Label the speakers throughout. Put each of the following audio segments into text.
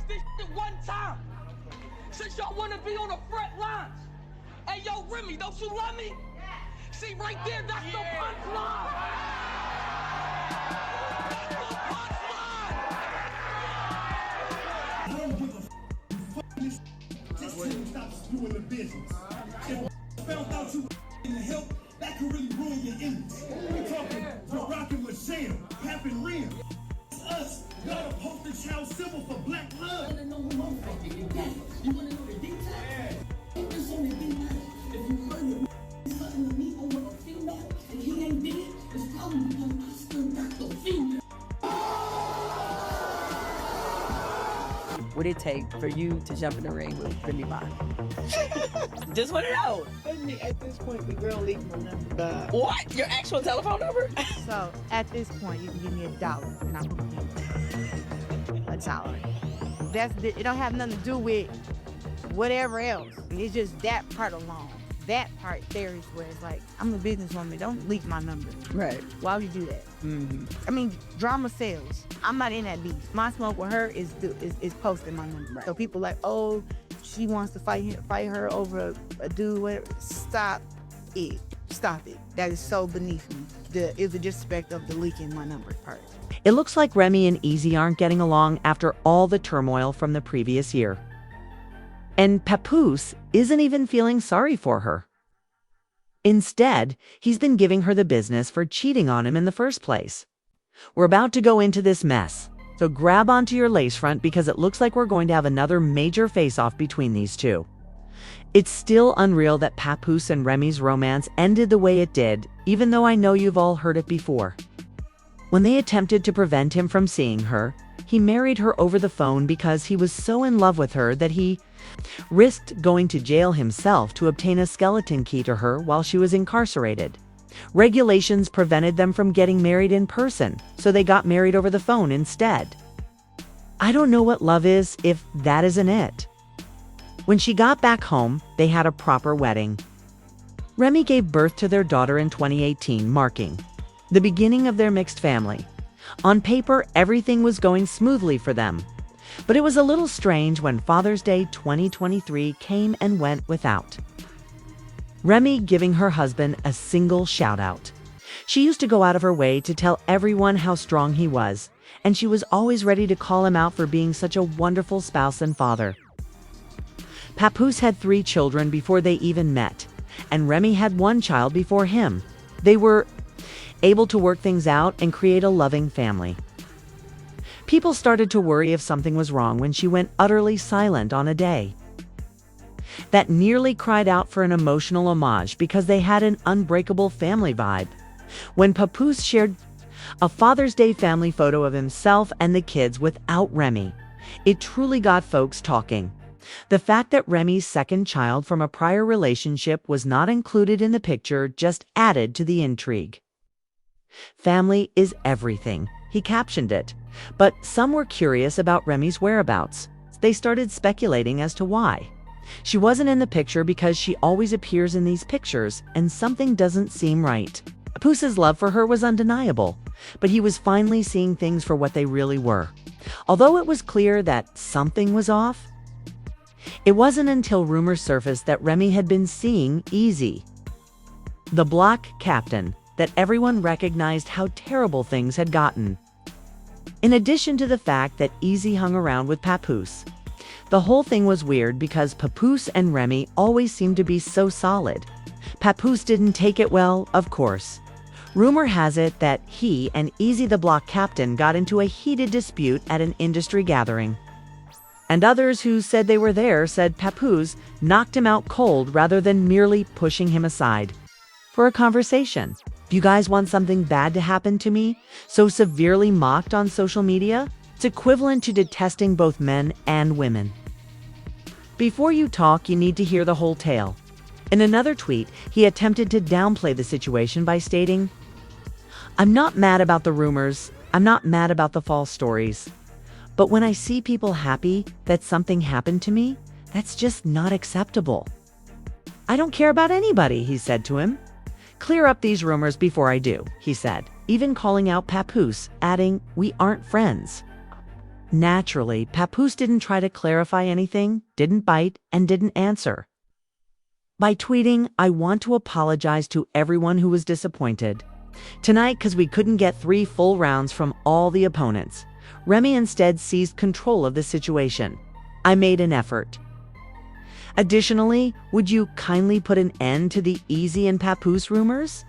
Speaker 1: this shit one time. Since y'all wanna be on the front lines. Hey, yo, Remy, don't you love me? See, right there, that's the punchline. That's the punchline.
Speaker 2: I don't give a fuck this. Just till you stop screwing the business. If found out you were in the help, that could really ruin your image. We talking the rockin' Michelle, Cap and Rim. It's us. Got a poster child symbol for black love. You wanna know who I'm fucking? You wanna know the details? It's only details. If you heard him something to me over a female and he ain't dead, it's probably because I still got the female.
Speaker 3: Would it take for you to jump in the ring with Remy Ma? Just want to know.
Speaker 4: At this point, the girl leave my number.
Speaker 3: What? Your actual telephone number?
Speaker 5: So at this point, you can give me $1 and I'm gonna give you $1. It don't have nothing to do with whatever else. It's just that part alone. That part there is where it's like, I'm a businesswoman. Don't leak my number.
Speaker 3: Right.
Speaker 5: Why would you do that? I mean, drama sells. I'm not in that beef. My smoke with her is posting my number. Right. So people like, oh, she wants to fight her over a dude. Whatever. Stop it. Stop it. That is so beneath me. It's the disrespect of the leaking my number part.
Speaker 6: It looks like Remy and Eazy aren't getting along after all the turmoil from the previous year. And Papoose isn't even feeling sorry for her. Instead, he's been giving her the business for cheating on him in the first place. We're about to go into this mess, so grab onto your lace front because it looks like we're going to have another major face-off between these two. It's still unreal that Papoose and Remy's romance ended the way it did, even though I know you've all heard it before. When they attempted to prevent him from seeing her, he married her over the phone because he was so in love with her that he risked going to jail himself to obtain a skeleton key to her while she was incarcerated. Regulations prevented them from getting married in person, so they got married over the phone instead. I don't know what love is if that isn't it. When she got back home, they had a proper wedding. Remy gave birth to their daughter in 2018, marking the beginning of their mixed family. On paper, everything was going smoothly for them. But it was a little strange when Father's Day 2023 came and went without Remy giving her husband a single shout-out. She used to go out of her way to tell everyone how strong he was, and she was always ready to call him out for being such a wonderful spouse and father. Papoose had 3 children before they even met, and Remy had 1 child before him. They were able to work things out and create a loving family. People started to worry if something was wrong when she went utterly silent on a day that nearly cried out for an emotional homage because they had an unbreakable family vibe. When Papoose shared a Father's Day family photo of himself and the kids without Remy, it truly got folks talking. The fact that Remy's second child from a prior relationship was not included in the picture just added to the intrigue. Family is everything, he captioned it. But some were curious about Remy's whereabouts. They started speculating as to why. She wasn't in the picture because she always appears in these pictures, and something doesn't seem right. Papoose's love for her was undeniable, but he was finally seeing things for what they really were. Although it was clear that something was off, it wasn't until rumors surfaced that Remy had been seeing Eazy, the block captain, that everyone recognized how terrible things had gotten. In addition to the fact that Eazy hung around with Papoose, the whole thing was weird because Papoose and Remy always seemed to be so solid. Papoose didn't take it well, of course. Rumor has it that he and Eazy the block captain got into a heated dispute at an industry gathering. And others who said they were there said Papoose knocked him out cold rather than merely pushing him aside for a conversation. If you guys want something bad to happen to me, so severely mocked on social media, it's equivalent to detesting both men and women. Before you talk, you need to hear the whole tale. In another tweet, he attempted to downplay the situation by stating, "I'm not mad about the rumors, I'm not mad about the false stories. But when I see people happy that something happened to me, that's just not acceptable. I don't care about anybody," he said to him. "Clear up these rumors before I do," he said, even calling out Papoose, adding, "We aren't friends." Naturally, Papoose didn't try to clarify anything, didn't bite, and didn't answer. By tweeting, "I want to apologize to everyone who was disappointed. Tonight, because we couldn't get 3 full rounds from all the opponents, Remy instead seized control of the situation. I made an effort. Additionally, would you kindly put an end to the Eazy and Papoose rumors?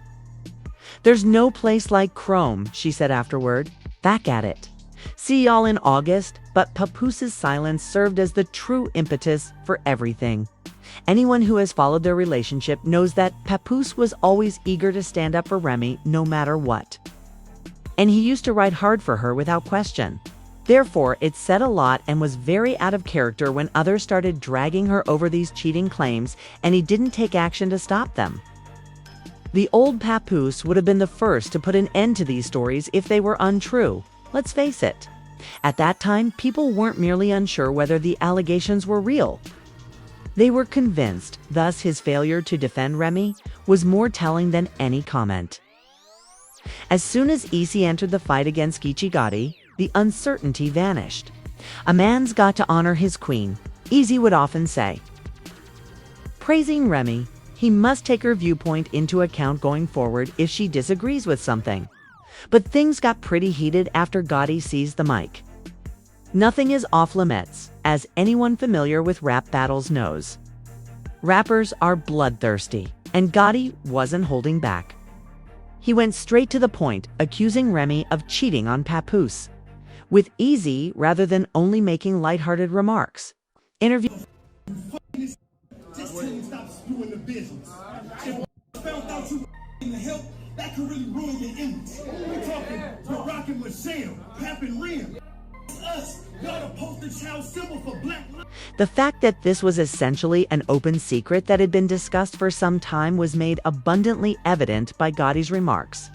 Speaker 6: There's no place like Chrome," she said afterward. "Back at it. See y'all in August," but Papoose's silence served as the true impetus for everything. Anyone who has followed their relationship knows that Papoose was always eager to stand up for Remy no matter what. And he used to ride hard for her without question. Therefore, it said a lot and was very out of character when others started dragging her over these cheating claims and he didn't take action to stop them. The old Papoose would have been the first to put an end to these stories if they were untrue. Let's face it. At that time, people weren't merely unsure whether the allegations were real. They were convinced, thus his failure to defend Remy was more telling than any comment. As soon as Eazy entered the fight against Geechee Gotti, the uncertainty vanished. "A man's got to honor his queen," Eazy would often say. Praising Remy, he must take her viewpoint into account going forward if she disagrees with something. But things got pretty heated after Gotti seized the mic. Nothing is off limits, as anyone familiar with rap battles knows. Rappers are bloodthirsty, and Gotti wasn't holding back. He went straight to the point, accusing Remy of cheating on Papoose, with Eazy rather than only making lighthearted remarks.
Speaker 2: Just till you stop spewing the business. If found out you in the help, that could really ruin your image. We're talking Barack and Michelle, Pap and Remy. Us, y'all the poster child symbol for black lives.
Speaker 6: The fact that this was essentially an open secret that had been discussed for some time was made abundantly evident by Gotti's remarks.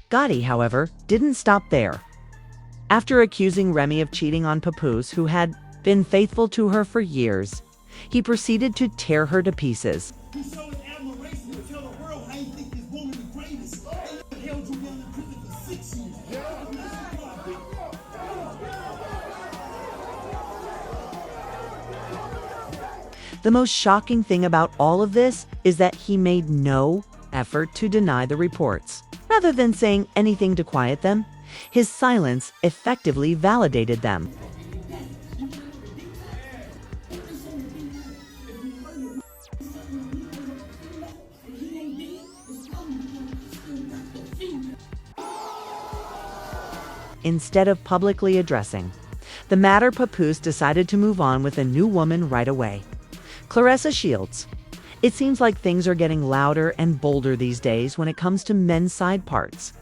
Speaker 6: Gotti, however, didn't stop there. After accusing Remy of cheating on Papoose, who had been faithful to her for years, he proceeded to tear her to pieces.
Speaker 2: You show his admiration to tell the world how you think this woman the greatest. And held you down in prison for 6 years.
Speaker 6: The most shocking thing about all of this is that he made no effort to deny the reports. Rather than saying anything to quiet them, his silence effectively validated them. Instead of publicly addressing the matter, Papoose decided to move on with a new woman right away. Claressa Shields. It seems like things are getting louder and bolder these days when it comes to men's side parts.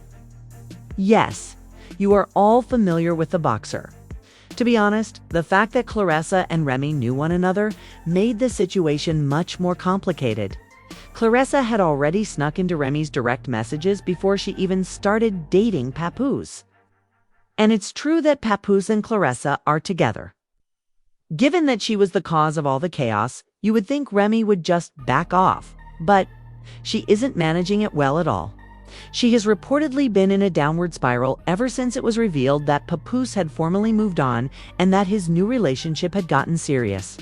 Speaker 6: Yes, you are all familiar with the boxer. To be honest, the fact that Claressa and Remy knew one another made the situation much more complicated. Claressa had already snuck into Remy's direct messages before she even started dating Papoose. And it's true that Papoose and Claressa are together. Given that she was the cause of all the chaos, you would think Remy would just back off, but she isn't managing it well at all. She has reportedly been in a downward spiral ever since it was revealed that Papoose had formally moved on and that his new relationship had gotten serious.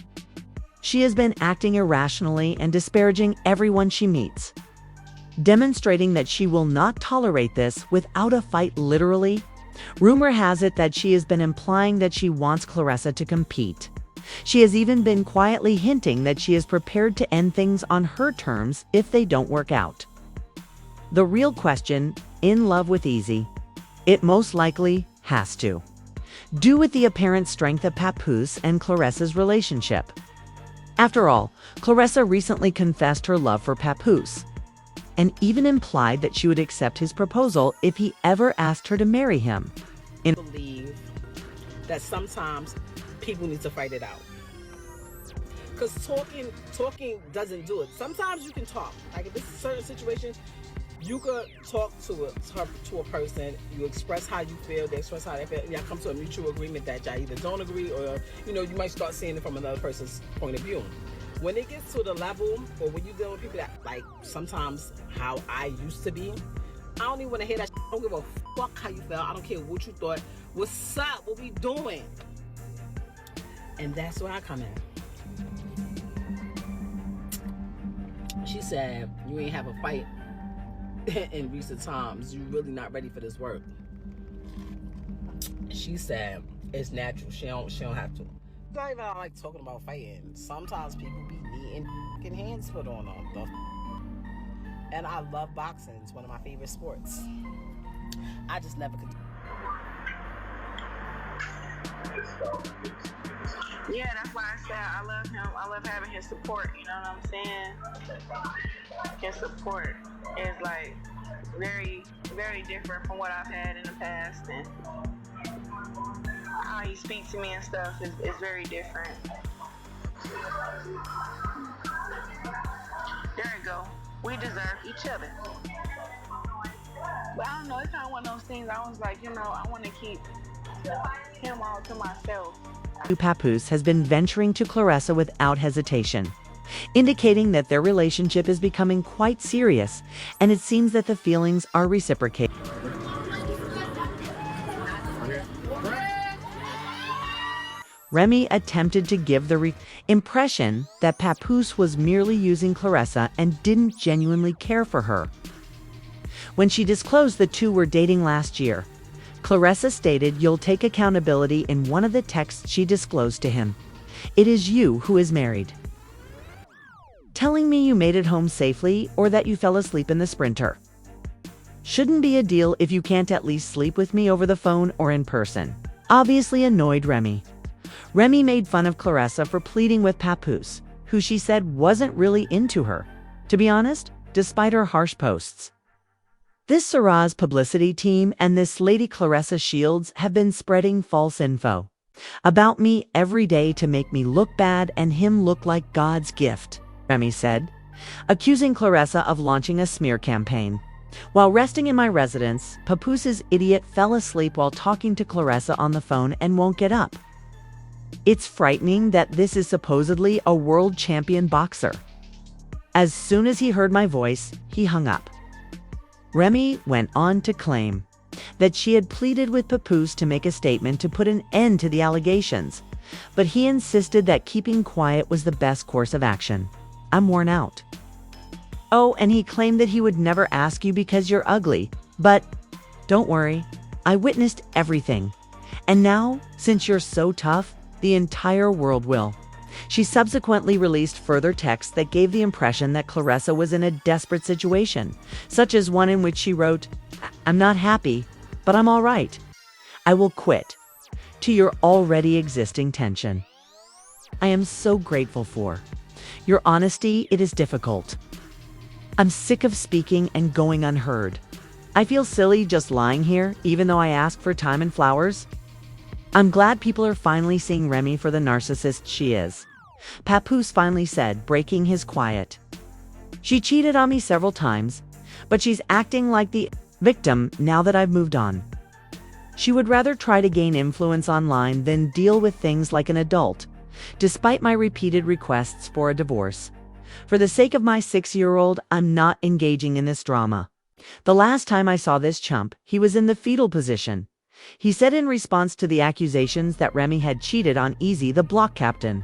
Speaker 6: She has been acting irrationally and disparaging everyone she meets, demonstrating that she will not tolerate this without a fight literally. Rumor has it that she has been implying that she wants Claressa to compete. She has even been quietly hinting that she is prepared to end things on her terms if they don't work out. The real question, in love with Eazy? It most likely has to do with the apparent strength of Papoose and Claressa's relationship. After all, Claressa recently confessed her love for Papoose, and even implied that she would accept his proposal if he ever asked her to marry him.
Speaker 7: Believe that sometimes people need to fight it out. Because talking doesn't do it. Sometimes you can talk. Like if it's a certain situation, you could talk to a person, you express how you feel, they express how they feel, y'all come to a mutual agreement that y'all either don't agree or, you might start seeing it from another person's point of view. When it gets to the level, or when you deal with people that, like, sometimes how I used to be, I don't even want to hear that shit. I don't give a fuck how you felt. I don't care what you thought. What's up? What we doing? And that's where I come in. She said, you ain't have a fight in recent times. You really not ready for this work. She said, it's natural. She don't have to. It's not even I like talking about fighting. Sometimes people be needing fucking hands put on them. And I love boxing. It's one of my favorite sports. I just never could.
Speaker 8: Yeah, that's why I said I love him. I love having his support. You know what I'm saying? His support is like very, very different from what I've had in the past, and how he speaks to me and stuff is very different. There you go. We deserve each other. But I don't know. It's kind of one of those things. I was like, I want to keep him all to myself.
Speaker 6: Papoose has been venturing to Claressa without hesitation, indicating that their relationship is becoming quite serious, and it seems that the feelings are reciprocated. Remy attempted to give the impression that Papoose was merely using Claressa and didn't genuinely care for her. When she disclosed the two were dating last year, Claressa stated you'll take accountability in one of the texts she disclosed to him. It is you who is married. Telling me you made it home safely or that you fell asleep in the Sprinter. Shouldn't be a deal if you can't at least sleep with me over the phone or in person. Obviously annoyed Remy. Remy made fun of Claressa for pleading with Papoose, who she said wasn't really into her, to be honest, despite her harsh posts. This Sarah's publicity team and this lady Claressa Shields have been spreading false info about me every day to make me look bad and him look like God's gift, Remy said, accusing Claressa of launching a smear campaign. While resting in my residence, Papoose's idiot fell asleep while talking to Claressa on the phone and won't get up. It's frightening that this is supposedly a world champion boxer. As soon as he heard my voice, he hung up. Remy went on to claim that she had pleaded with Papoose to make a statement to put an end to the allegations, but he insisted that keeping quiet was the best course of action. I'm worn out. Oh, and he claimed that he would never ask you because you're ugly, but don't worry, I witnessed everything. And now, since you're so tough, the entire world will. She subsequently released further texts that gave the impression that Claressa was in a desperate situation, such as one in which she wrote, I'm not happy, but I'm all right. I will quit. To your already existing tension. I am so grateful for your honesty. It is difficult. I'm sick of speaking and going unheard. I feel silly just lying here, even though I ask for time and flowers. I'm glad people are finally seeing Remy for the narcissist she is. Papoose finally said, breaking his quiet. She cheated on me several times, but she's acting like the victim now that I've moved on. She would rather try to gain influence online than deal with things like an adult, despite my repeated requests for a divorce. For the sake of my 6-year-old, I'm not engaging in this drama. The last time I saw this chump, he was in the fetal position. He said in response to the accusations that Remy had cheated on Eazy, the block captain.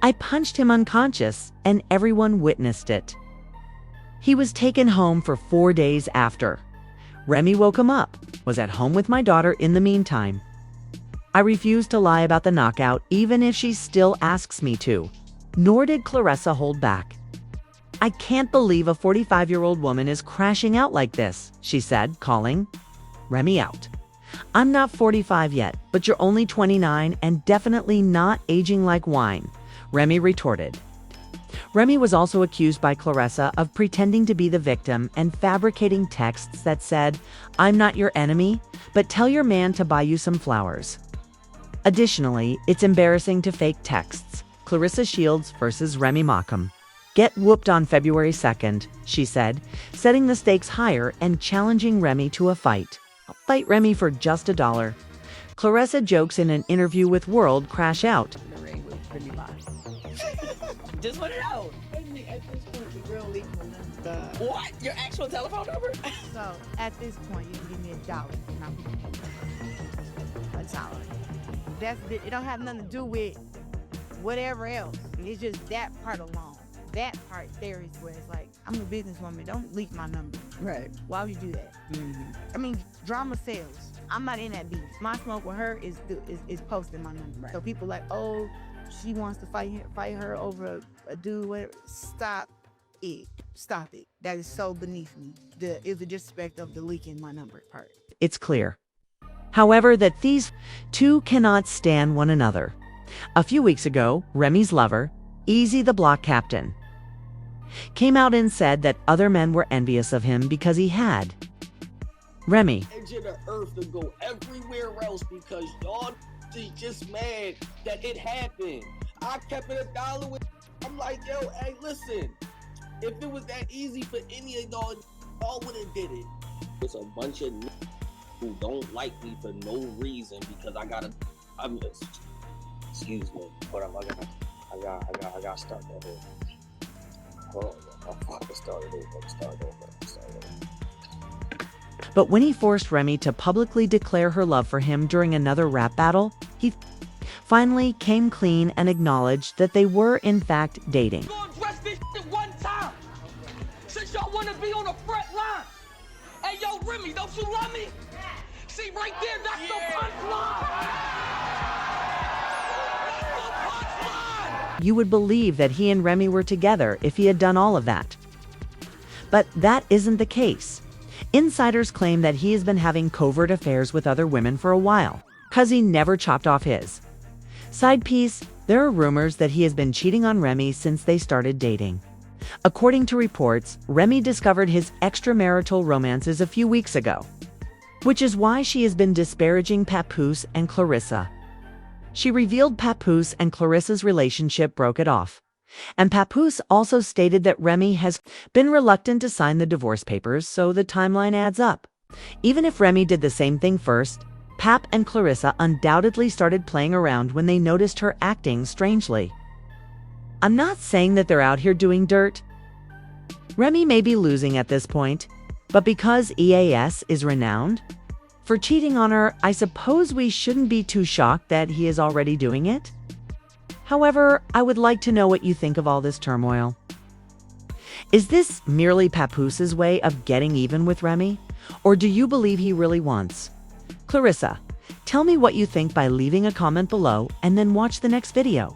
Speaker 6: I punched him unconscious, and everyone witnessed it. He was taken home for 4 days after. Remy woke him up, was at home with my daughter in the meantime. I refused to lie about the knockout even if she still asks me to. Nor did Claressa hold back. I can't believe a 45-year-old woman is crashing out like this, she said, calling Remy out. I'm not 45 yet, but you're only 29 and definitely not aging like wine, Remy retorted. Remy was also accused by Claressa of pretending to be the victim and fabricating texts that said, I'm not your enemy, but tell your man to buy you some flowers. Additionally, it's embarrassing to fake texts. Claressa Shields versus Remy Markham. Get whooped on February 2nd, she said, setting the stakes higher and challenging Remy to a fight. I'll fight Remy for just $1. Claressa jokes in an interview with World Crash Out.
Speaker 3: Just want to know.
Speaker 4: At this point, the girl leaving the number.
Speaker 3: What? Your actual telephone number?
Speaker 5: So at this point, you can give me $1 and I'm $1. It don't have nothing to do with whatever else. It's just that part alone. That part there is where it's like, I'm a businesswoman. Don't leak my number.
Speaker 3: Right.
Speaker 5: Why would you do that? I mean, drama sells. I'm not in that beef. My smoke with her is posting my number.
Speaker 3: Right.
Speaker 5: So people like, oh, she wants to fight her over a dude. Whatever. Stop it. Stop it. That is so beneath me. Is the disrespect of the leaking my number part.
Speaker 6: It's clear, however, that these two cannot stand one another. A few weeks ago, Remy's lover, Eazy the block captain, came out and said that other men were envious of him because he had Remy.
Speaker 1: Edge of the earth to go everywhere else because y'all is just mad that it happened. I kept it $1 with. I'm like, yo, hey, listen. If it was that easy for any of y'all would have did it. It's a bunch of who don't like me for no reason because I'm just. Excuse me, but I got start that over. Hold on, I started over.
Speaker 6: But when he forced Remy to publicly declare her love for him during another rap battle, he finally came clean and acknowledged that they were in fact dating.
Speaker 1: Go address this shit one time. Since y'all wanna be on the front line. Hey yo, Remy, don't you love me? See right there, that's the punchline.
Speaker 6: You would believe that he and Remy were together if he had done all of that. But that isn't the case. Insiders claim that he has been having covert affairs with other women for a while, cause he never chopped off his. Side piece, there are rumors that he has been cheating on Remy since they started dating. According to reports, Remy discovered his extramarital romances a few weeks ago, which is why she has been disparaging Papoose and Clarissa. She revealed Papoose and Clarissa's relationship broke it off. And Papoose also stated that Remy has been reluctant to sign the divorce papers, so the timeline adds up. Even if Remy did the same thing first, Pap and Clarissa undoubtedly started playing around when they noticed her acting strangely. I'm not saying that they're out here doing dirt. Remy may be losing at this point, but because EAS is renowned for cheating on her, I suppose we shouldn't be too shocked that he is already doing it. However, I would like to know what you think of all this turmoil. Is this merely Papoose's way of getting even with Remy? Or do you believe he really wants? Clarissa, tell me what you think by leaving a comment below and then watch the next video.